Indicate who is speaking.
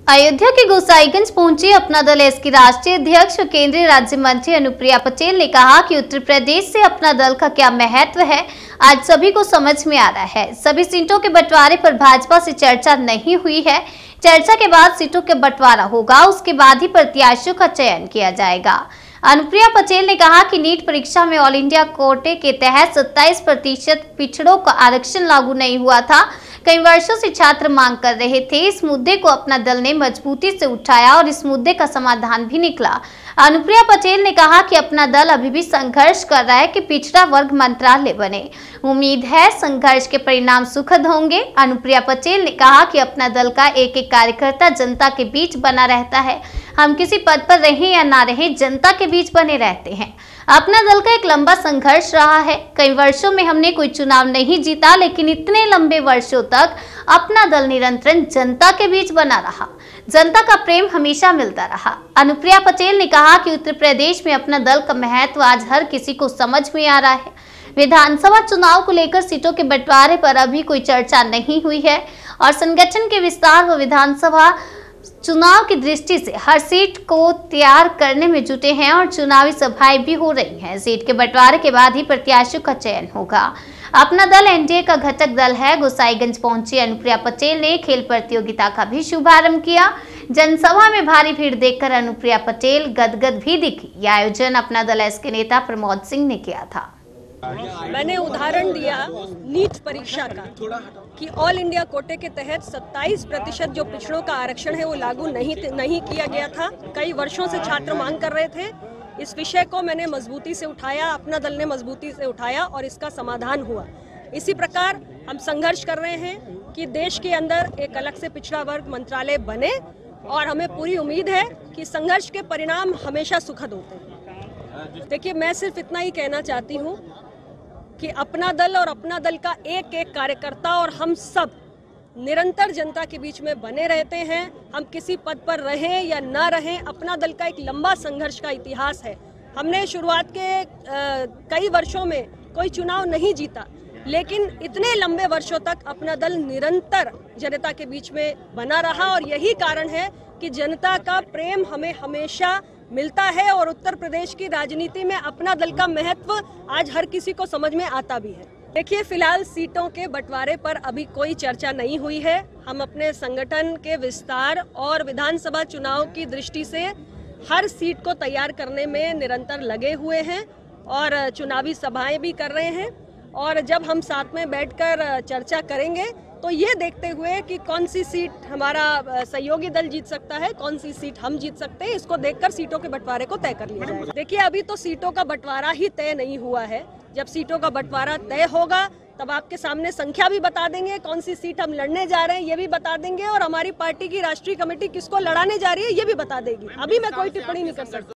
Speaker 1: अयोध्या के गोसाईगंज पहुंची अपना दल एस की राष्ट्रीय अध्यक्ष और केंद्रीय राज्य मंत्री अनुप्रिया पटेल ने कहा कि उत्तर प्रदेश से अपना दल का क्या महत्व है आज सभी को समझ में आ रहा है। सभी सीटों के बंटवारे पर भाजपा से चर्चा नहीं हुई है। चर्चा के बाद सीटों के बंटवारा होगा, उसके बाद ही प्रत्याशियों का चयन किया जाएगा। अनुप्रिया पटेल ने कहा कि नीट परीक्षा में ऑल इंडिया कोटे के तहत 27% पिछड़ों का आरक्षण लागू नहीं हुआ था। कई वर्षों से छात्र मांग कर रहे थे। इस मुद्दे को अपना दल ने मजबूती से उठाया और इस मुद्दे का समाधान भी निकला। अनुप्रिया पटेल ने कहा कि अपना दल अभी भी संघर्ष कर रहा है कि पिछड़ा वर्ग मंत्रालय बने। उम्मीद है संघर्ष के परिणाम सुखद होंगे। अनुप्रिया पटेल ने कहा कि अपना दल का एक एक कार्यकर्ता जनता के बीच बना रहता है। हम किसी पद पर रहें या ना रहें, जनता के बीच बने रहते हैं। अपना दल का एक लंबा संघर्ष रहा है। कई वर्षों में हमने कोई चुनाव नहीं जीता, लेकिन इतने लंबे वर्षों तक अपना दल निरंतर जनता के बीच बना रहा। जनता का प्रेम हमेशा मिलता रहा। अनुप्रिया पटेल ने कहा कि उत्तर प्रदेश में अपना दल का महत्व आज हर किसी को समझ में आ रहा है। विधानसभा चुनाव को लेकर सीटों के बंटवारे पर अभी कोई चर्चा नहीं हुई है और संगठन के विस्तार व विधानसभा चुनाव की दृष्टि से हर सीट को तैयार करने में जुटे हैं और चुनावी सभाएं भी हो रही हैं। सीट के बंटवारे के बाद ही प्रत्याशियों का चयन होगा। अपना दल एनडीए का घटक दल है। गोसाईगंज पहुंची अनुप्रिया पटेल ने खेल प्रतियोगिता का भी शुभारंभ किया। जनसभा में भारी भीड़ देखकर अनुप्रिया पटेल गदगद भी दिखी। यह आयोजन अपना दल एस के नेता प्रमोद सिंह ने किया था।
Speaker 2: मैंने उदाहरण दिया नीट परीक्षा का कि ऑल इंडिया कोटे के तहत 27% जो पिछड़ों का आरक्षण है वो लागू नहीं किया गया था। कई वर्षों से छात्र मांग कर रहे थे। इस विषय को मैंने मजबूती से उठाया, अपना दल ने मजबूती से उठाया और इसका समाधान हुआ। इसी प्रकार हम संघर्ष कर रहे हैं कि देश के अंदर एक अलग से पिछड़ा वर्ग मंत्रालय बने और हमें पूरी उम्मीद है कि संघर्ष के परिणाम हमेशा सुखद होते हैं। देखिए, मैं सिर्फ इतना ही कहना चाहती हूँ कि अपना दल और अपना दल का एक एक कार्यकर्ता और हम सब निरंतर जनता के बीच में बने रहते हैं। हम किसी पद पर रहें या ना रहें, अपना दल का एक लंबा संघर्ष का इतिहास है। हमने शुरुआत के कई वर्षों में कोई चुनाव नहीं जीता, लेकिन इतने लंबे वर्षों तक अपना दल निरंतर जनता के बीच में बना रहा और यही कारण है कि जनता का प्रेम हमें हमेशा मिलता है और उत्तर प्रदेश की राजनीति में अपना दल का महत्व आज हर किसी को समझ में आता भी है। देखिए, फिलहाल सीटों के बंटवारे पर अभी कोई चर्चा नहीं हुई है। हम अपने संगठन के विस्तार और विधानसभा चुनाव की दृष्टि से हर सीट को तैयार करने में निरंतर लगे हुए हैं और चुनावी सभाएं भी कर रहे हैं। और जब हम साथ में बैठकर चर्चा करेंगे तो ये देखते हुए कि कौन सी सीट हमारा सहयोगी दल जीत सकता है, कौन सी सीट हम जीत सकते हैं, इसको देखकर सीटों के बंटवारे को तय कर लिया जाएगा। देखिए, अभी तो सीटों का बंटवारा ही तय नहीं हुआ है। जब सीटों का बंटवारा तय होगा तब आपके सामने संख्या भी बता देंगे, कौन सी सीट हम लड़ने जा रहे हैं ये भी बता देंगे और हमारी पार्टी की राष्ट्रीय कमेटी किसको लड़ाने जा रही है ये भी बता देगी। अभी मैं कोई टिप्पणी नहीं कर सकती।